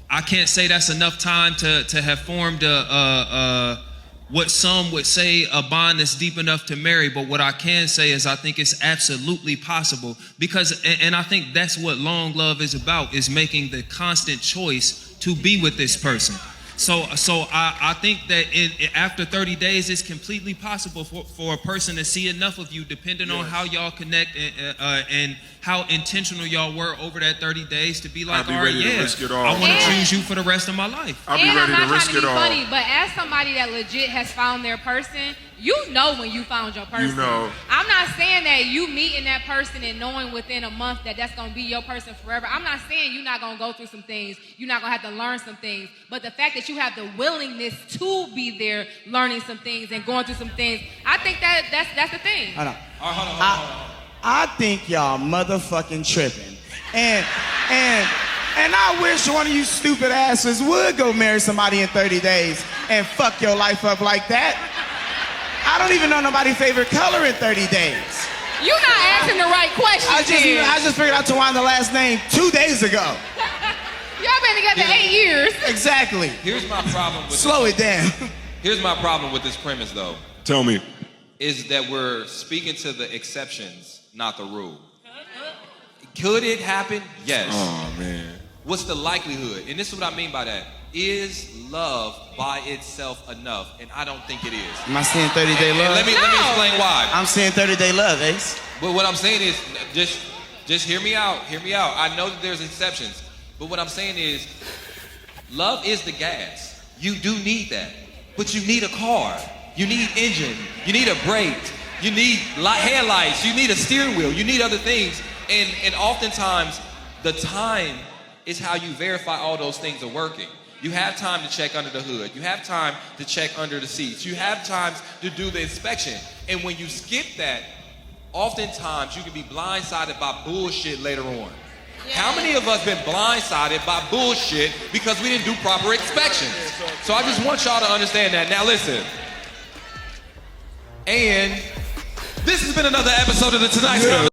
I can't say that's enough time to have formed what some would say a bond that's deep enough to marry. But what I can say is I think it's absolutely possible, because, and I think that's what long love is about, is making the constant choice to be with this person. So I think that after 30 days, it's completely possible for a person to see enough of you, depending on how y'all connect and how intentional y'all were over that 30 days, to be like, all right, yeah, I want to choose you for the rest of my life. I'm not trying to be funny, but as somebody that legit has found their person, You know when you found your person. You know. I'm not saying that you meeting that person and knowing within a month that that's gonna be your person forever. I'm not saying you're not gonna go through some things. You're not gonna have to learn some things. But the fact that you have the willingness to be there, learning some things and going through some things, I think that's the thing. Hold on. Hold on. I think y'all motherfucking tripping. And I wish one of you stupid asses would go marry somebody in 30 days and fuck your life up like that. I don't even know nobody's favorite color in 30 days. You're not asking the right question. I just figured out Tawanda last name 2 days ago. Y'all been together 8 years. Exactly. Here's my problem with Slow it down. Here's my problem with this premise, though. Tell me. Is that we're speaking to the exceptions, not the rule. Could it happen? Yes. Oh, man. What's the likelihood? And this is what I mean by that. Is love by itself enough? And I don't think it is. Am I saying 30-day love? And let me explain why. I'm saying 30-day love, Ace. But what I'm saying is, just hear me out. Hear me out. I know that there's exceptions. But what I'm saying is, love is the gas. You do need that. But you need a car. You need engine. You need a brake. You need headlights. You need a steering wheel. You need other things. And oftentimes, the time is how you verify all those things are working. You have time to check under the hood. You have time to check under the seats. You have time to do the inspection. And when you skip that, oftentimes you can be blindsided by bullshit later on. Yeah. How many of us been blindsided by bullshit because we didn't do proper inspections? So I just want y'all to understand that. Now listen. And this has been another episode of the Tonight Show.